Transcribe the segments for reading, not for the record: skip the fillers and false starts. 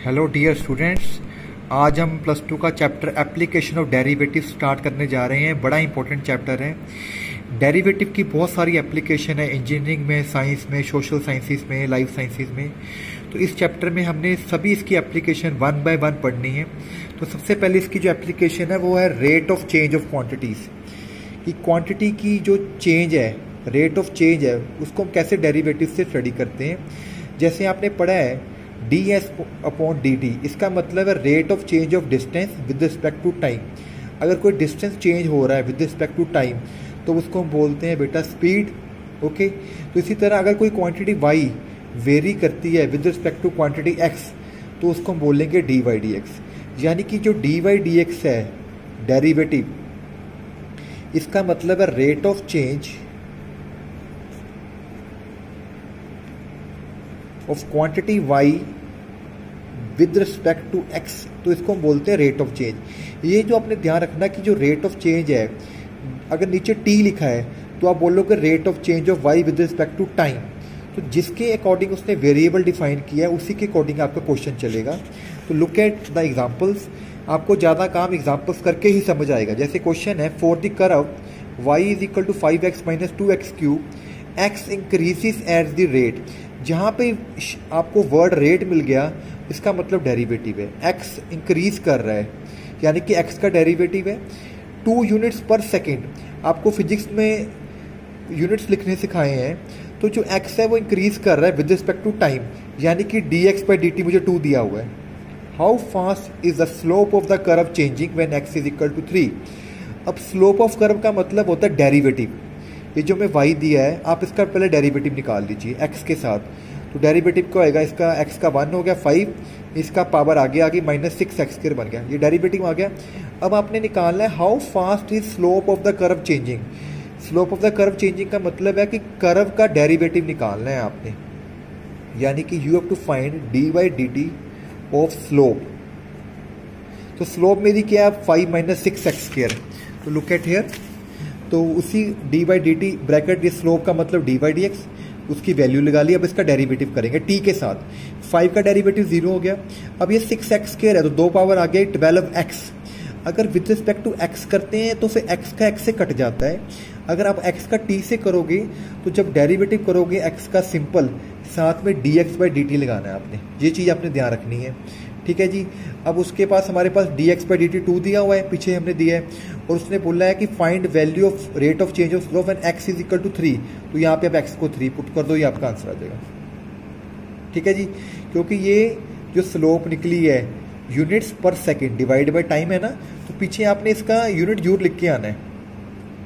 Hello dear students, आज हम plus two का chapter application of derivative start करने जा रहे हैं। बड़ा इंपॉर्टेंट चैप्टर है। डेरिवेटिव की बहुत सारी एप्लीकेशन है इंजीनियरिंग में, साइंस में, सोशल साइंसेस में, लाइफ साइंसेस में। तो इस चैप्टर में हमने सभी इसकी एप्लीकेशन वन बाय वन पढ़नी है। तो सबसे पहले इसकी जो एप्लीकेशन है वो है rate of change of quantities. कि क्वान्टिटी की जो चेंज है, रेट ऑफ चेंज है, उसको हम कैसे डेरिवेटिव से स्टडी करते हैं। जैसे आपने पढ़ा है ds अपॉन dt, इसका मतलब है rate of change of distance with respect to time. अगर कोई डिस्टेंस चेंज हो रहा है विद रिस्पेक्ट टू टाइम तो उसको हम बोलते हैं बेटा स्पीड। ओके, तो इसी तरह अगर कोई क्वांटिटी y वेरी करती है with respect to quantity x तो उसको हम बोलेंगे dy dx। यानी कि जो dy dx है डेरिवेटिव, इसका मतलब है rate of change of quantity y with respect to x, तो इसको हम बोलते हैं रेट ऑफ चेंज। ये जो आपने ध्यान रखना कि जो रेट ऑफ चेंज है, अगर नीचे t लिखा है तो आप बोलोगे rate of change of y with respect to time. तो जिसके अकॉर्डिंग उसने वेरिएबल डिफाइन किया है उसी के अकॉर्डिंग आपका क्वेश्चन चलेगा। तो लुक एट द एग्जांपल्स। आपको ज़्यादा काम एग्जांपल्स करके ही समझ आएगा। जैसे क्वेश्चन है for the curve y is equal to 5x minus 2x cube, x increases at the rate. जहाँ पे आपको वर्ड रेट मिल गया इसका मतलब डेरिवेटिव है, x इंक्रीज कर रहा है, यानी कि x का डेरिवेटिव है 2 यूनिट्स पर सेकेंड। आपको फिजिक्स में यूनिट्स लिखने सिखाए हैं, तो जो x है वो इंक्रीज कर रहा है विद रिस्पेक्ट टू टाइम, यानी कि dx बाई dt मुझे 2 दिया हुआ है। How fast is the slope of the curve changing when x is equal to 3। अब स्लोप ऑफ कर्व का मतलब होता है डेरिवेटिव। ये जो मैं y दिया है आप इसका पहले डेरिवेटिव निकाल लीजिए x के साथ। तो डेरिवेटिव क्या होएगा, इसका x का 1 हो गया 5, इसका पावर आगे आ गई माइनस 6x² बन गया, ये डेरिवेटिव आ गया। अब आपने निकालना है how fast is slope of the curve changing. Slope of the curve changing का मतलब है कि कर्व का डेरिवेटिव निकालना है आपने, यानी कि you have to find dy dt of slope. तो स्लोप मेरी क्या है 5 माइनस 6x²। तो लुक एट हियर, तो उसी dy dt ब्रैकेट, ये स्लोप का मतलब dy dx, उसकी वैल्यू लगा ली। अब इसका डेरिवेटिव करेंगे t के साथ। 5 का डेरिवेटिव 0 हो गया। अब ये 6x² है तो 2 पावर आ गया 12x। अगर विद रिस्पेक्ट टू x करते हैं तो फिर x का x से कट जाता है। अगर आप x का t से करोगे तो जब डेरिवेटिव करोगे x का सिंपल, साथ में dx बाई dt लगाना है आपने। ये चीज़ आपने ध्यान रखनी है, ठीक है जी। अब उसके पास हमारे पास dx बाई dt 2 दिया हुआ है, पीछे हमने दिया है, और उसने बोला है कि find value of rate of change of slope when x is equal to 3। तो यहाँ पे आप x को 3 पुट कर दो, ये आपका आंसर आ जाएगा, ठीक है जी। क्योंकि ये जो स्लोप निकली है यूनिट्स पर सेकेंड डिवाइड बाई टाइम है ना, तो पीछे आपने इसका यूनिट जरूर लिख के आना है।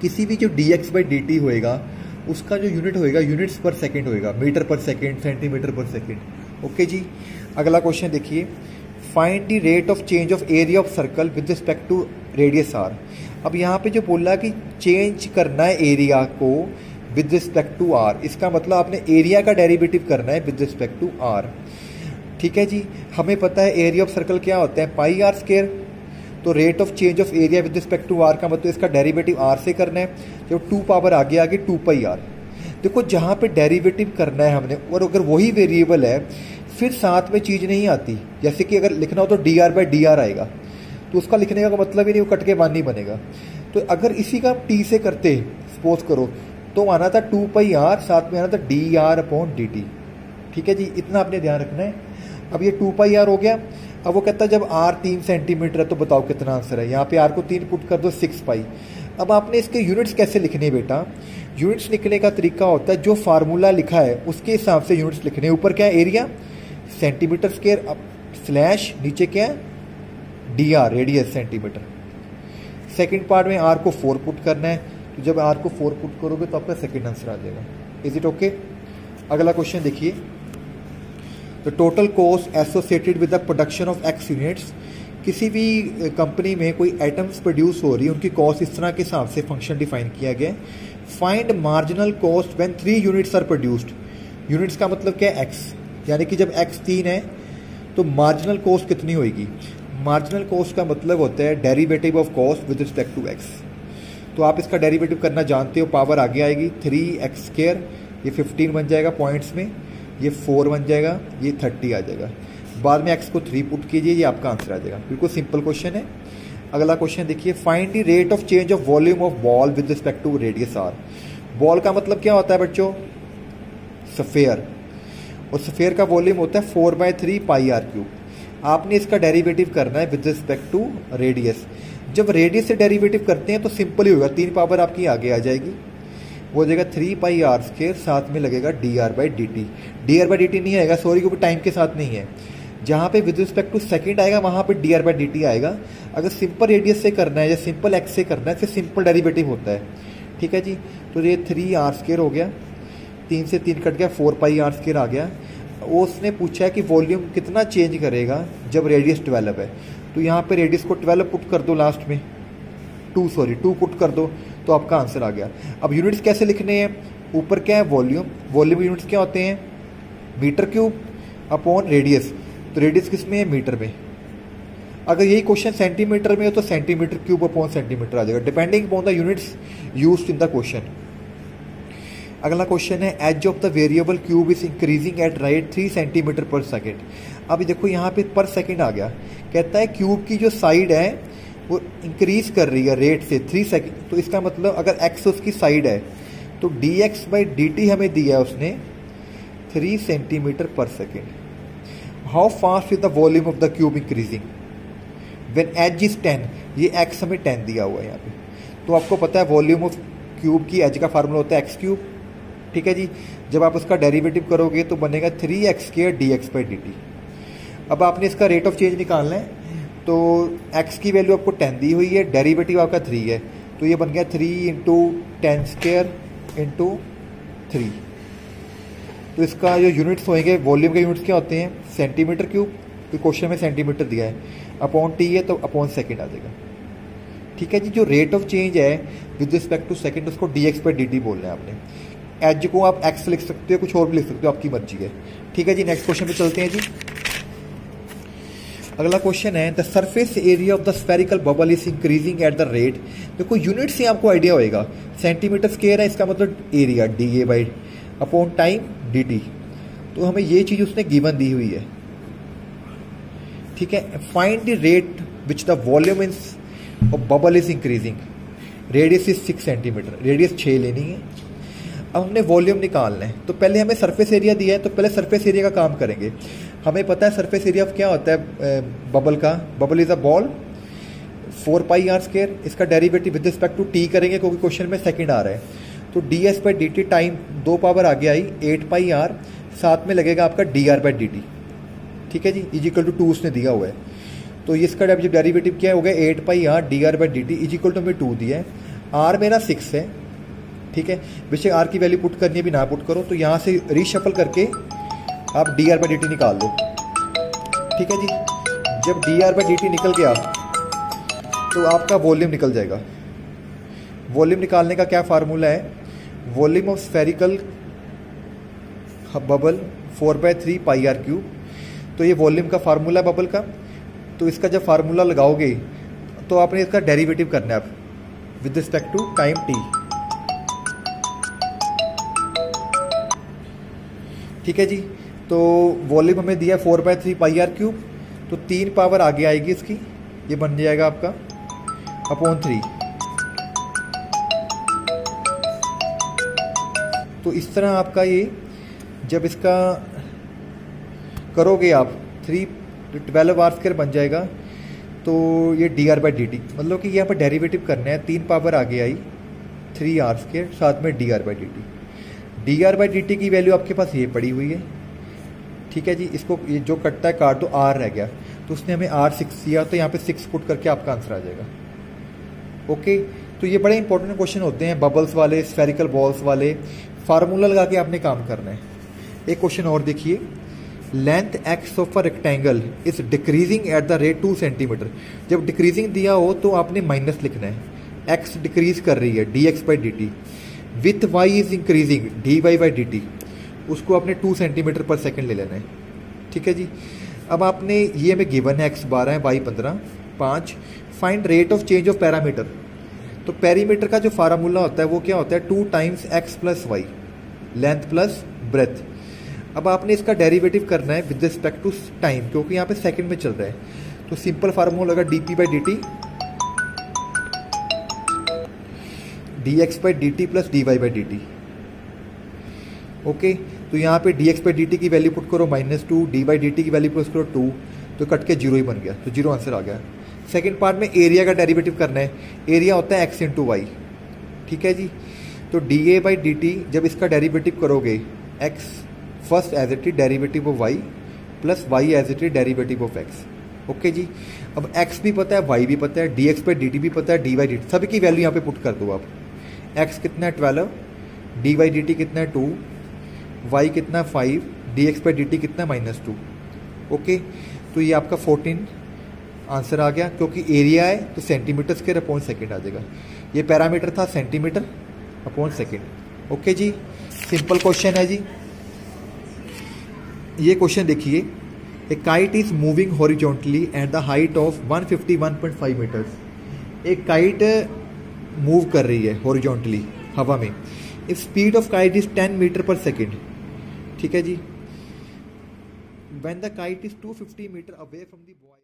किसी भी जो dx बाई dt होएगा उसका जो यूनिट होएगा यूनिट्स पर सेकेंड होएगा, मीटर पर सेकेंड, सेंटीमीटर पर सेकेंड। ओके जी, अगला क्वेश्चन देखिए, find the rate of change of area of circle with respect to radius R. अब यहाँ पे जो बोला कि चेंज करना है एरिया को विद रिस्पेक्ट टू आर, इसका मतलब आपने एरिया का डेरिवेटिव करना है विद रिस्पेक्ट टू आर, ठीक है जी। हमें पता है एरिया ऑफ सर्कल क्या होता है पाई आर स्क्वायर। तो rate of change of area with respect to R का मतलब इसका डेरिवेटिव आर से करना है। जब 2 पावर आगे आगे 2 पाई आर। देखो जहाँ पे डेरिवेटिव करना है हमने, और अगर वही वेरिएबल है फिर साथ में चीज़ नहीं आती। जैसे कि अगर लिखना हो तो D R by D R आएगा, तो उसका लिखने का मतलब ही नहीं, वो कट के 1 नहीं बनेगा। तो अगर इसी का टी से करते सपोज करो तो आना था 2 पाई आर, साथ में आना था D R upon D T, ठीक है जी। इतना आपने ध्यान रखना है। अब ये 2 पाई आर हो गया। अब वो कहता है जब आर 3 सेंटीमीटर है तो बताओ कितना आंसर है। यहाँ पे आर को 3 पुट कर दो 6 पाई। अब आपने इसके यूनिट्स कैसे लिखने बेटा, यूनिट्स लिखने का तरीका होता है जो फार्मूला लिखा है उसके हिसाब से यूनिट्स लिखने। ऊपर क्या है एरिया सेंटीमीटर स्क्वायर, अब स्लैश नीचे क्या है D R radius centimetre. Second part में आर को 4 पुट करना है, तो जब आर को 4 पुट करोगे तो आपका सेकंड आंसर आ जाएगा। Is it okay? अगला क्वेश्चन देखिए, the total cost associated with the production of x units. किसी भी कंपनी में कोई आइटम्स प्रोड्यूस हो रही है, उनकी कॉस्ट इस तरह के हिसाब से फंक्शन डिफाइन किया गया है। Find marginal cost when 3 units are produced. Units का मतलब क्या है एक्स, यानी कि जब एक्स 3 है तो मार्जिनल कॉस्ट कितनी होगी। मार्जिनल कॉस्ट का मतलब होता है derivative of cost with respect to X. तो आप इसका डेरिवेटिव करना जानते हो, पावर आगे आएगी 3x², ये 15 बन जाएगा पॉइंट्स में, ये 4 बन जाएगा, ये 30 आ जाएगा। बाद में x को 3 पुट कीजिए, ये आपका आंसर आ जाएगा। बिल्कुल सिंपल क्वेश्चन है। अगला क्वेश्चन देखिए, find the rate of change of volume of ball with respect to radius r। Ball का मतलब क्या होता है बच्चों? स्फीयर, और स्फीयर का वॉल्यूम होता है 4/3 पाई r क्यूब। आपने इसका डेरिवेटिव करना है विद रिस्पेक्ट टू रेडियस। जब रेडियस से डेरिवेटिव करते हैं तो सिंपल ही होगा, 3 पावर आपकी आगे आ जाएगी, वो हो जाएगा 3 पाई r स्क्वायर, साथ में लगेगा dr/dt। dr/dt नहीं आएगा, सॉरी, क्योंकि टाइम के साथ नहीं है। जहाँ पे विद रिस्पेक्ट टू सेकंड आएगा वहाँ पे dr/dt आएगा। अगर सिंपल रेडियस से करना है या सिंपल x से करना है फिर सिंपल डेरिवेटिव होता है। ठीक है जी, तो ये 3r स्क्वायर हो गया, 3 से 3 कट गया, 4 पाई r स्क्वायर आ गया। उसने पूछा है कि वॉल्यूम कितना चेंज करेगा जब रेडियस 12 है, तो यहाँ पे रेडियस को 12 पुट कर दो, लास्ट में 2 पुट कर दो, तो आपका आंसर आ गया। अब यूनिट्स कैसे लिखने हैं? ऊपर क्या है? वॉल्यूम। वॉल्यूम यूनिट्स क्या होते हैं? Metre cube upon radius. तो रेडियस किस में है? मीटर में। अगर यही क्वेश्चन सेंटीमीटर में हो तो सेंटीमीटर क्यूब अपॉन सेंटीमीटर आ जाएगा, depending upon the units used in the question. अगला क्वेश्चन है, edge of the variable cube is increasing at rate 3 centimetre पर सेकेंड। अभी देखो यहाँ पे पर सेकेंड आ गया, कहता है क्यूब की जो साइड है वो इंक्रीज कर रही है रेट से 3 सेकेंड। तो इसका मतलब अगर x उसकी साइड है तो dx/dt हमें दिया है उसने 3 सेंटीमीटर पर second. How fast is the volume of the cube increasing when edge is 10। ये x हमें 10 दिया हुआ है यहाँ पे। तो आपको पता है वॉल्यूम ऑफ क्यूब की एज का फार्मूला होता है x क्यूब। ठीक है जी, जब आप उसका डेरिवेटिव करोगे तो बनेगा 3x² dx/dt। अब आपने इसका रेट ऑफ चेंज निकालना है, तो x की वैल्यू आपको 10 दी हुई है, डेरिवेटिव आपका 3 है, तो ये बन गया 3 × 10² × 3। तो इसका जो यूनिट्स होंगे, वॉल्यूम के यूनिट्स क्या होते हैं? सेंटीमीटर क्यूब, तो क्वेश्चन में सेंटीमीटर दिया है, अपॉन t है तो अपॉन सेकेंड आ जाएगा। ठीक है जी, जो रेट ऑफ चेंज है विद रिस्पेक्ट टू सेकेंड उसको dx/dt बोलना है आपने। एज को आप x लिख सकते हो, कुछ और भी लिख सकते हो, आपकी मर्जी है। ठीक है जी, नेक्स्ट क्वेश्चन पे चलते हैं जी। अगला क्वेश्चन है, the surface area of the spherical bubble is increasing eight the rate. देखो यूनिट से आपको आइडिया होएगा, सेंटीमीटर स्क्वायर है, इसका मतलब area dA/ upon time dt। तो हमें ये चीज उसने गिवन दी हुई है। ठीक है, find the rate which the volume in bubble is increasing. Radius is 6 centimetre, radius 6 लेनी है। अब हमने वॉल्यूम निकालना है, तो पहले हमें सरफेस एरिया दिया है, तो पहले सरफेस एरिया का काम करेंगे। हमें पता है सरफेस एरिया क्या होता है बबल का। Bubble is a ball, 4 pi r square. इसका derivative with respect to t करेंगे क्योंकि क्वेश्चन में सेकंड आ रहा है। तो ds/dt टाइम 2 पावर आगे आई 8 पाई r, साथ में लगेगा आपका dr/dt। ठीक है जी, इजिकल टू 2 उसने दिया हुआ है, तो इसका जब डेरिवेटिव क्या हो गया 8 पाई r dr/dt इजिकल टू में 2 दिया है। r मेरा 6 है। ठीक है, बेशक r की वैल्यू पुट करनी है भी ना पुट करो, तो यहाँ से रीशफल करके आप dr/dt निकाल दो। ठीक है जी, जब dr/dt निकल गया तो आपका वॉल्यूम निकल जाएगा। वॉल्यूम निकालने का क्या फार्मूला है? Volume of spherical bubble 4/3 pi r cube. तो ये वॉल्यूम का फार्मूला है बबल का। तो इसका जब फार्मूला लगाओगे तो आपने इसका डेरिवेटिव करना है आप with respect to time t। ठीक है जी, तो वॉल्यूम हमें दिया 4/3 पाई r क्यूब, तो 3 पावर आगे आएगी इसकी, ये बन जाएगा आपका अपॉन 3। तो इस तरह आपका ये जब इसका करोगे आप 12 r स्क्वायर बन जाएगा, तो ये dr/dt, मतलब कि यहाँ पर डेरिवेटिव करना है। 3 पावर आगे आई 3r स्क्वायर, साथ में dr/dt। dr/dt की वैल्यू आपके पास ये पड़ी हुई है। ठीक है जी, इसको ये जो कटता है काट दो, r रह गया, तो उसने हमें r6 दिया, तो यहाँ पे 6 पुट करके आपका आंसर आ जाएगा। ओके, तो ये बड़े इंपॉर्टेंट क्वेश्चन होते हैं बबल्स वाले, स्फेरिकल बॉल्स वाले, फार्मूला लगा के आपने काम करना है। एक क्वेश्चन और देखिए, length x of a rectangle is decreasing eight the rate 2 centimetre. जब डिक्रीजिंग दिया हो तो आपने माइनस लिखना है, x डिक्रीज कर रही है dx/dt। With y is increasing dy/dt, उसको आपने 2 सेंटीमीटर पर सेकेंड ले लेना है। ठीक है जी, अब आपने ये हमें गिवन है x 12 है, y 15, 5। Find rate of change of parameter. तो पेरीमीटर का जो फार्मूला होता है वो क्या होता है 2 times x + y, length plus breadth. अब आपने इसका डेरिवेटिव करना है विद रिस्पेक्ट टू टाइम, क्योंकि यहाँ पे सेकंड में चल रहा है। तो सिंपल फार्मूला लगा d by d t d x by d t plus d y by d t. Okay, तो यहाँ पे d x by d t की वैल्यू पुट करो -2, डी बाई डी टी की वैल्यू पुट करो 2, तो cut के 0 ही बन गया, तो 0 आंसर आ गया। सेकेंड पार्ट में एरिया का डेरिवेटिव करना है। एरिया होता है एक्स इंटू वाई, ठीक है जी। तो d A by d t जब इसका डेरिवेटिव करोगे X first as it is derivative of Y plus Y as it is derivative of X. Okay जी, अब एक्स भी पता है, वाई भी पता है, d x by d t भी पता है, डी वाई डी टी सभी की वैल्यू यहाँ पे पुट कर दो आप। एक्स कितना है 12, डी वाई डी टी कितना है 2, वाई कितना है 5, D x by d T कितना है -2। ओके, तो ये आपका 14 आंसर आ गया, क्योंकि एरिया है तो सेंटीमीटर स्क्वायर अपॉन सेकेंड आ जाएगा। ये पैरामीटर था सेंटीमीटर अपॉन सेकेंड। ओके जी, सिंपल क्वेश्चन है जी। ये क्वेश्चन देखिए, a kite is moving horizontally at the height of 151.5 metres. एक काइट मूव कर रही है हॉरिजॉन्टली हवा में। If speed of kite is 10 metre पर सेकेंड, ठीक है जी। When the kite is 250 metre away from the boy